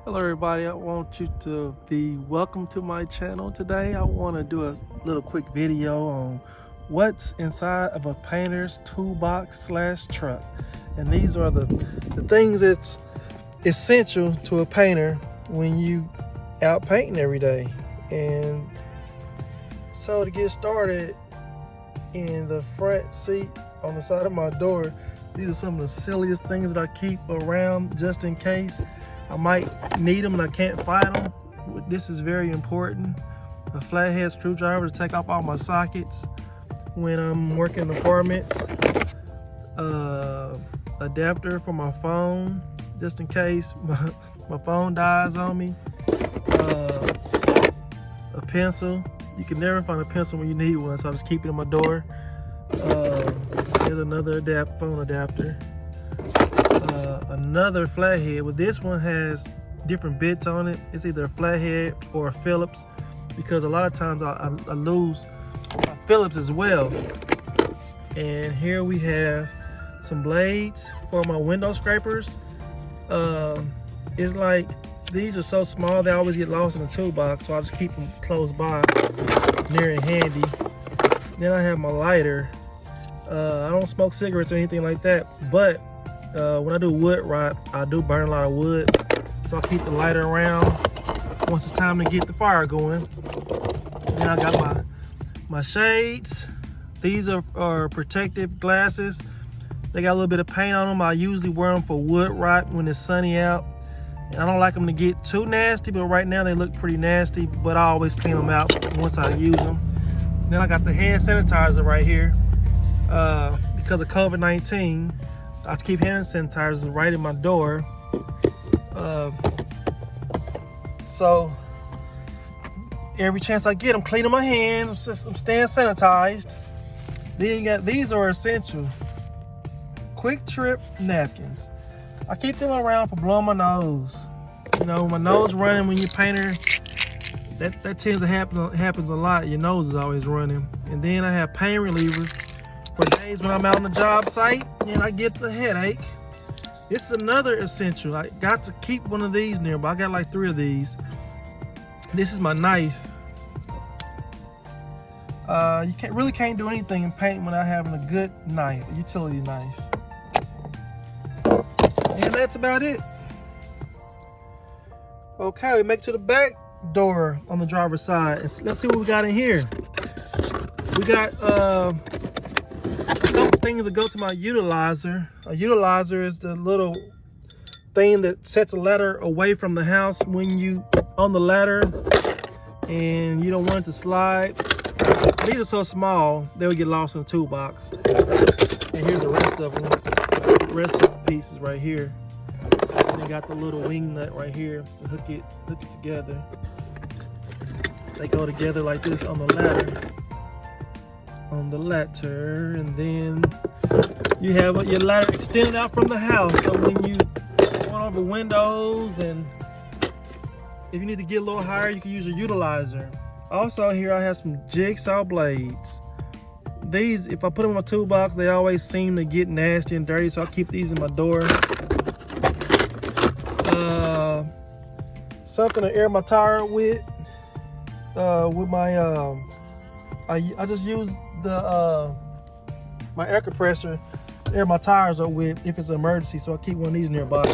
Hello everybody, I want you to be welcome to my channel today. I want to do a little quick video on what's inside of a painter's toolbox slash truck. And these are the things that's essential to a painter when you out painting every day. And so to get started, in the front seat on the side of my door, these are some of the silliest things that I keep around just in case I might need them and I can't find them. This is very important. A flathead screwdriver to take off all my sockets when I'm working in apartments. Adapter for my phone, just in case my phone dies on me. A pencil. You can never find a pencil when you need one, so I just keep it in my door. Here's another phone adapter. Another flathead. Well, this one has different bits on it. It's either a flathead or a Phillips, because a lot of times I lose my Phillips as well. And here we have some blades for my window scrapers. It's like these are so small they always get lost in the toolbox, so I just keep them close by, near and handy. Then I have my lighter. I don't smoke cigarettes or anything like that, but when I do wood rot, I do burn a lot of wood, so I keep the lighter around once it's time to get the fire going. Then I got my shades. These are protective glasses. They got a little bit of paint on them. I usually wear them for wood rot when it's sunny out, and I don't like them to get too nasty, but right now they look pretty nasty, but I always clean them out once I use them. Then I got the hand sanitizer right here. Because of COVID-19, I have to keep hand sanitizers right in my door. So every chance I get, I'm cleaning my hands, I'm staying sanitized. Then you got, these are essential. Quick trip napkins. I keep them around for blowing my nose. You know, my nose running when you're a painter, that tends to happens a lot. Your nose is always running. And then I have pain relievers for days when I'm out on the job site and I get the headache. This is another essential. I got to keep one of these nearby. I got like 3 of these. This is my knife. You really can't do anything in paint without having a good knife, a utility knife. And that's about it. Okay, we make it to the back door on the driver's side. Let's see what we got in here. We got a couple things that go to my utilizer. A utilizer is the little thing that sets a ladder away from the house when you on the ladder and you don't want it to slide. These are so small they'll get lost in the toolbox. And here's the rest of them. The rest of the pieces right here. And they got the little wing nut right here to hook it together. They go together like this on the ladder. And then you have your ladder extended out from the house, so when you go over windows and if you need to get a little higher, you can use your utilizer. Also, here I have some jigsaw blades. These, if I put them in my toolbox, they always seem to get nasty and dirty, so I keep these in my door. Something to air my tire with my I just use my air compressor to air my tires up with if it's an emergency, so I keep one of these nearby.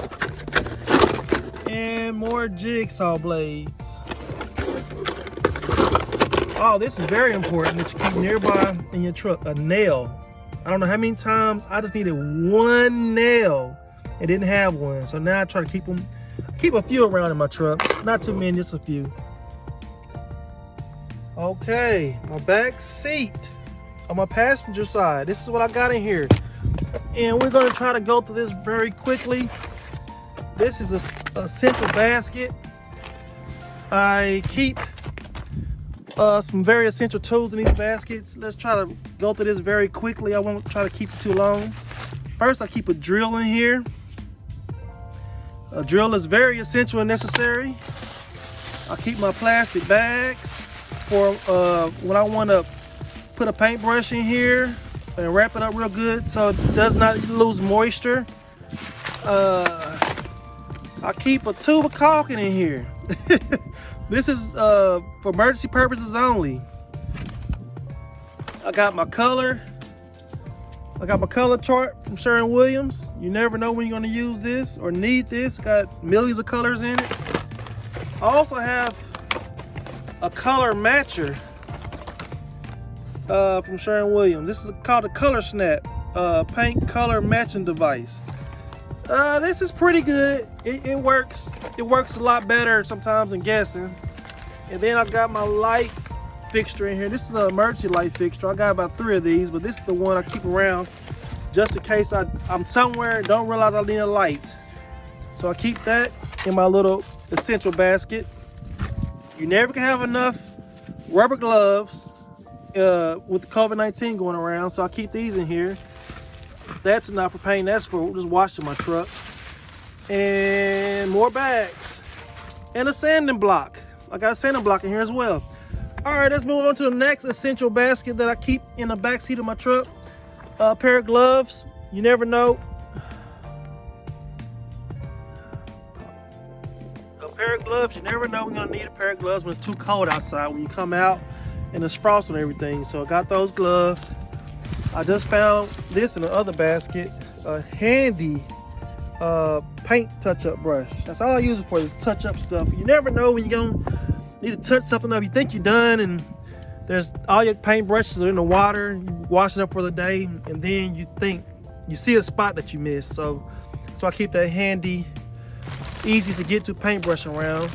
And more jigsaw blades. Oh, this is very important that you keep nearby in your truck. A nail. I don't know how many times I just needed one nail and didn't have one, so now I try to keep a few around in my truck. Not too many, just a few. Okay, my back seat on my passenger side. This is what I got in here. And we're going to try to go through this very quickly. This is a central basket. I keep some very essential tools in these baskets. Let's try to go through this very quickly. I won't try to keep it too long. First, I keep a drill in here. A drill is very essential and necessary. I keep my plastic bags for when I want to put a paintbrush in here and wrap it up real good so it does not lose moisture. I keep a tube of caulking in here. This is for emergency purposes only. I got my color chart from Sherwin-Williams. You never know when you're gonna use this or need this. Got millions of colors in it. I also have a color matcher from Sherwin-Williams. This is called a Color Snap paint color matching device. This is pretty good. It works. It works a lot better sometimes than guessing. And then I got my light fixture in here. This is an emergency light fixture. I got about 3 of these, but this is the one I keep around just in case I'm somewhere and don't realize I need a light. So I keep that in my little essential basket. You never can have enough rubber gloves with the COVID-19 going around, so I keep these in here. That's not for paint, that's for just washing my truck. And more bags. And a sanding block. I got a sanding block in here as well. All right, let's move on to the next essential basket that I keep in the back seat of my truck. A pair of gloves. You never know. A pair of gloves. You never know when you're gonna need a pair of gloves when it's too cold outside, when you come out and it's frost and everything. So I got those gloves. I just found this in the other basket, a handy paint touch-up brush. That's all I use it for, is touch-up stuff. You never know when you're gonna need to touch something up. You think you're done and there's all your paint brushes are in the water, you wash it up for the day, and then you see a spot that you missed. So I keep that handy, easy to get to paintbrush around.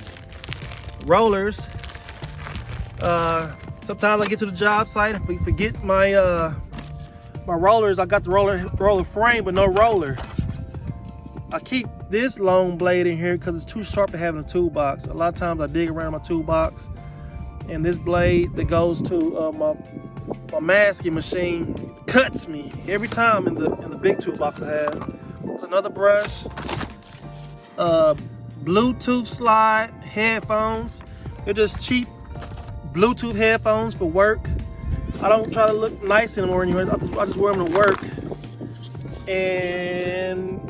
Rollers. Sometimes I get to the job site, if we forget my my rollers. I got the roller frame but no roller. I keep this long blade in here because it's too sharp to have in a toolbox. A lot of times I dig around my toolbox, and this blade that goes to my masking machine cuts me every time in the big toolbox I have. There's another brush. Bluetooth slide headphones. They're just cheap Bluetooth headphones for work. I don't try to look nice anymore anyway. I just wear them to work. And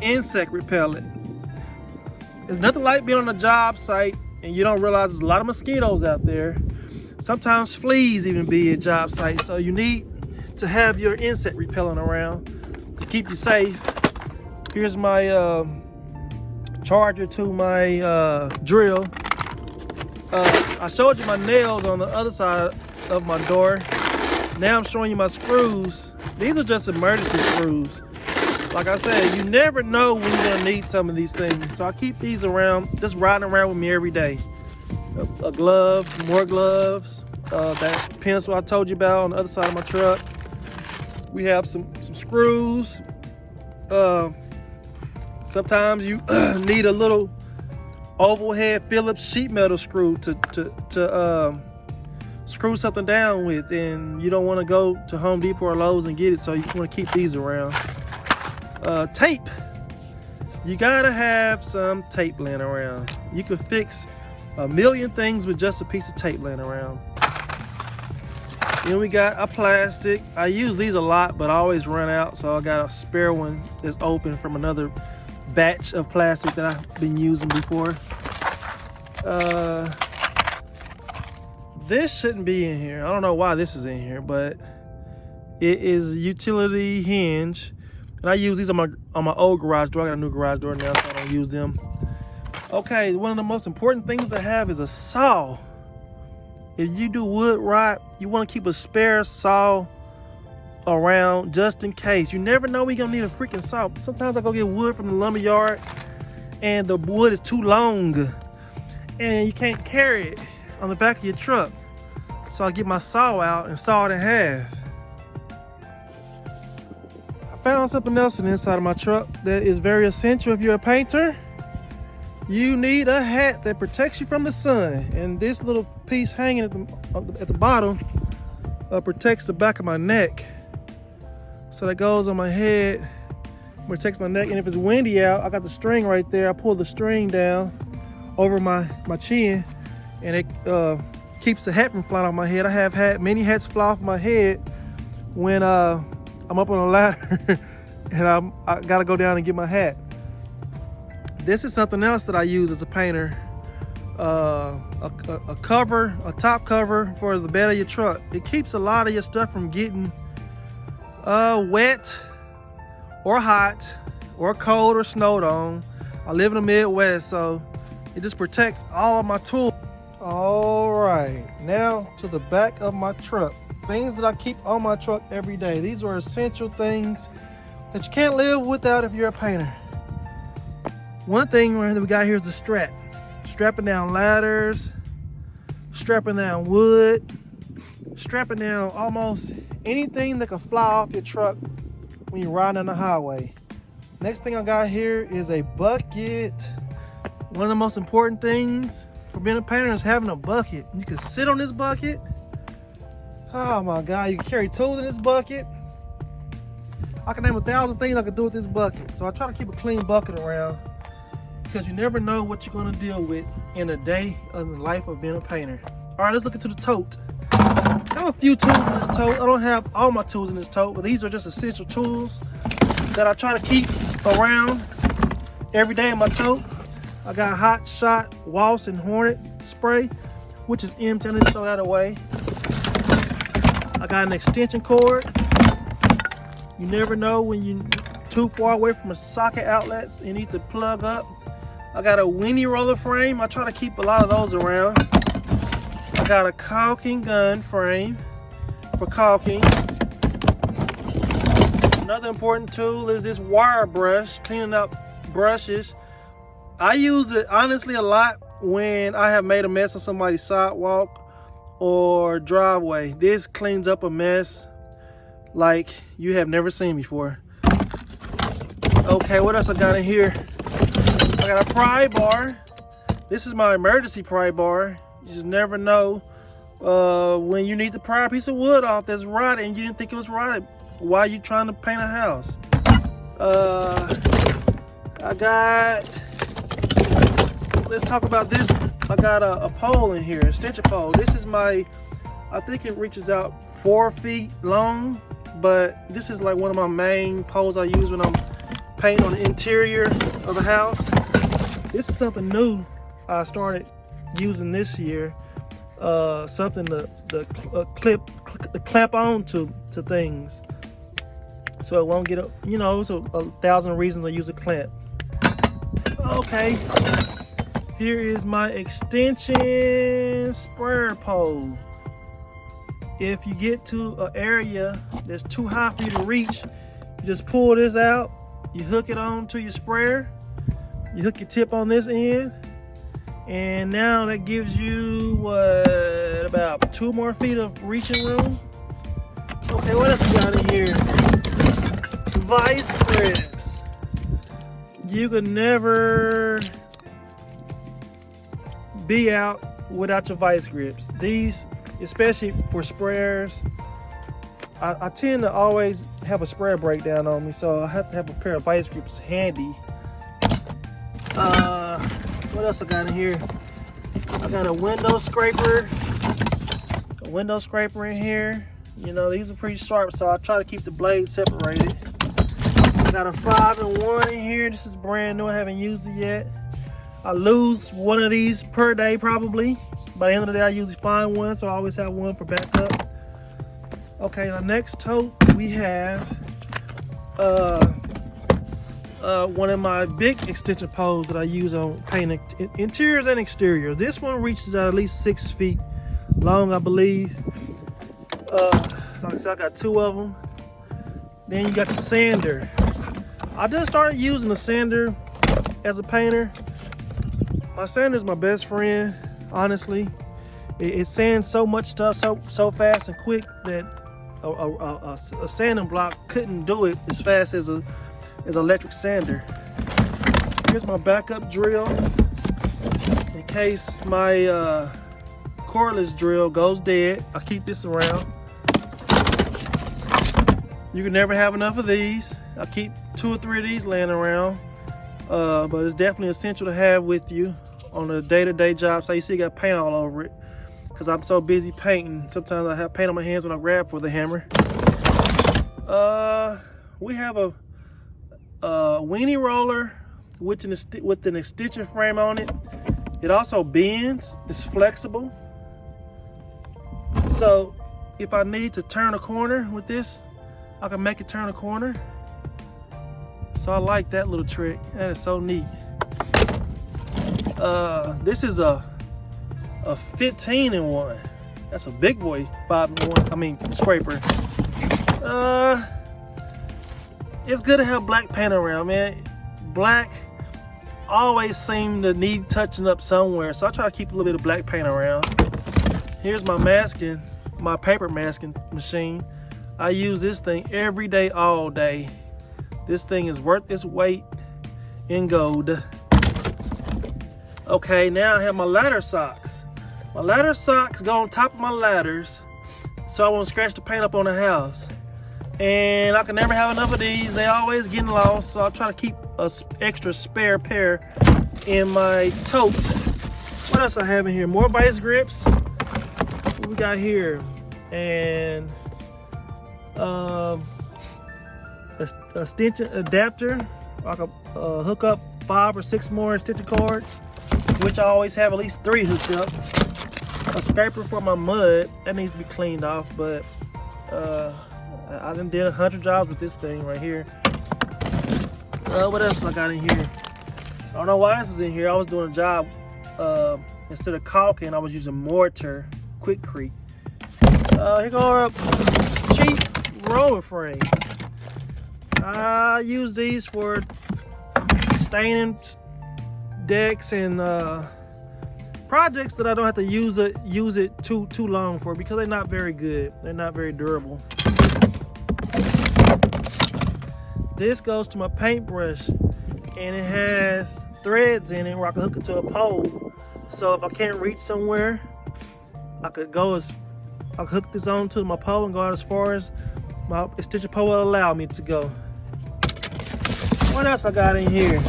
insect repellent. There's nothing like being on a job site and you don't realize there's a lot of mosquitoes out there. Sometimes fleas even be at job sites. So you need to have your insect repellent around to keep you safe. Here's my charger to my drill. I showed you my nails on the other side of my door. Now I'm showing you my screws. These are just emergency screws. Like I said, you never know when you're gonna need some of these things. So I keep these around, just riding around with me every day. A glove, more gloves, that pencil I told you about on the other side of my truck. We have some screws. Sometimes you need a little oval head Phillips sheet metal screw to screw something down with, and you don't want to go to Home Depot or Lowe's and get it, so you want to keep these around. Tape. You gotta have some tape laying around. You can fix a million things with just a piece of tape laying around. Then we got a plastic. I use these a lot, but I always run out, so I got a spare one that's open from another batch of plastic that I've been using before. This shouldn't be in here. I don't know why this is in here, but it is a utility hinge, and I use these on my old garage door. I got a new garage door now, so I don't use them. Okay, one of the most important things to have is a saw. If you do wood rot, you want to keep a spare saw around just in case. You never know when you're gonna need a freaking saw. Sometimes I go get wood from the lumber yard and the wood is too long and you can't carry it on the back of your truck. So I get my saw out and saw it in half. I found something else in the inside of my truck that is very essential if you're a painter. You need a hat that protects you from the sun, and this little piece hanging at the bottom protects the back of my neck. So that goes on my head, protects my neck, and if it's windy out, I got the string right there. I pull the string down over my chin, and it keeps the hat from flying off my head. I have had many hats fly off my head when I'm up on a ladder and I gotta go down and get my hat. This is something else that I use as a painter. A top cover for the bed of your truck. It keeps a lot of your stuff from getting wet or hot or cold or snowed on. I live in the Midwest, so it just protects all of my tools. All right, now to the back of my truck. Things that I keep on my truck every day. These are essential things that you can't live without if you're a painter. One thing that we got here is the strap. Strapping down ladders, strapping down wood, strapping down almost anything that could fly off your truck when you're riding on the highway. Next thing I got here is a bucket. One of the most important things for being a painter is having a bucket. You can sit on this bucket. Oh my God, you can carry tools in this bucket. I can name 1,000 things I could do with this bucket. So I try to keep a clean bucket around, because you never know what you're gonna deal with in a day of the life of being a painter. All right, let's look into the tote. I have a few tools in this tote. I don't have all my tools in this tote, but these are just essential tools that I try to keep around every day in my tote. I got Hot Shot Wasp and Hornet spray, which is empty. I need to throw that away. I got an extension cord. You never know when you're too far away from a socket outlets and you need to plug up. I got a weenie roller frame. I try to keep a lot of those around. I got a caulking gun frame for caulking. Another important tool is this wire brush, cleaning up brushes. I use it honestly a lot when I have made a mess on somebody's sidewalk or driveway. This cleans up a mess like you have never seen before. Okay, what else I got in here? I got a pry bar. This is my emergency pry bar. You just never know when you need to pry a piece of wood off that's rotted and you didn't think it was rotted while you're trying to paint a house. I got, let's talk about this. I got a pole in here, a extension pole. This is my, I think it reaches out 4 feet long, but this is like one of my main poles I use when I'm painting on the interior of the house. This is something new I started using this year. Something to clamp on to things, so it won't get up. You know, it's a 1,000 reasons I use a clamp. Okay, here is my extension sprayer pole. If you get to an area that's too high for you to reach, you just pull this out, you hook it on to your sprayer, you hook your tip on this end, and now that gives you what, about 2 more feet of reaching room. Okay, what else we got in here? Vice grips. You could never be out without your vice grips. These, especially for sprayers, I tend to always have a sprayer breakdown on me, so I have to have a pair of vice grips handy. What else I got in here? I got a window scraper. A window scraper in here. You know, these are pretty sharp, so I try to keep the blades separated. I got a 5-in-1 in here. This is brand new. I haven't used it yet. I lose one of these per day probably. By the end of the day, I usually find one, so I always have one for backup. Okay, the next tote we have one of my big extension poles that I use on painting interiors and exteriors. This one reaches out at least 6 feet long, I believe. Like I said, I got 2 of them. Then you got the sander. I just started using the sander as a painter. My sander is my best friend, honestly. It sands so much stuff so fast and quick that a sanding block couldn't do it as fast as an electric sander. Here's my backup drill in case my cordless drill goes dead. I keep this around. You can never have enough of these. I keep 2 or 3 of these laying around, but it's definitely essential to have with you on a day-to-day job. So you see, you got paint all over it because I'm so busy painting. Sometimes I have paint on my hands when I grab for the hammer. We have a weenie roller with an extension frame on it. It also bends, it's flexible. So if I need to turn a corner with this, I can make it turn a corner. So I like that little trick. That is so neat. This is a 15-in-1. That's a big boy 5-in-1. I mean scraper. It's good to have black paint around, man. Black always seem to need touching up somewhere, so I try to keep a little bit of black paint around. Here's my masking, my paper masking machine. I use this thing every day, all day. This thing is worth its weight in gold. Okay, now I have my ladder socks. My ladder socks go on top of my ladders, so I won't scratch the paint up on the house. And I can never have enough of these. They always getting lost, so I try to keep an extra spare pair in my tote. What else I have in here? More vice grips. What we got here? And a extension adapter. I can hook up 5 or 6 more extension cords, which I always have at least 3 hooked up. A scraper for my mud that needs to be cleaned off, but I done did 100 jobs with this thing right here. What else I got in here? I don't know why this is in here. I was doing a job, instead of caulking, I was using mortar, Quickcrete. Here go a cheap roller frame. I use these for staining decks and projects that I don't have to use it too long for, because they're not very good. They're not very durable. This goes to my paintbrush, and it has threads in it where I can hook it to a pole. So if I can't reach somewhere, I could hook this onto my pole and go out as far as my extension pole will allow me to go. What else I got in here?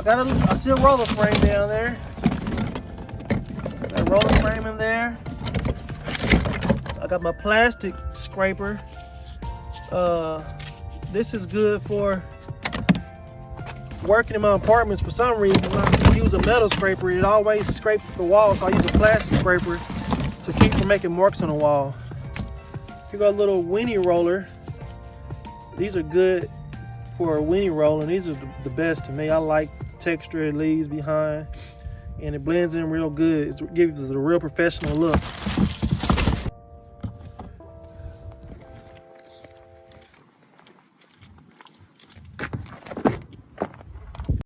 I see a roller frame down there. Got a roller frame in there. I got my plastic scraper. This is good for working in my apartments. For some reason, when I use a metal scraper, it always scrapes the wall, so I use a plastic scraper to keep from making marks on the wall. Here got a little weenie roller. These are good for a weenie roll, and these are the best to me. I like the texture it leaves behind, and it blends in real good. It gives it a real professional look.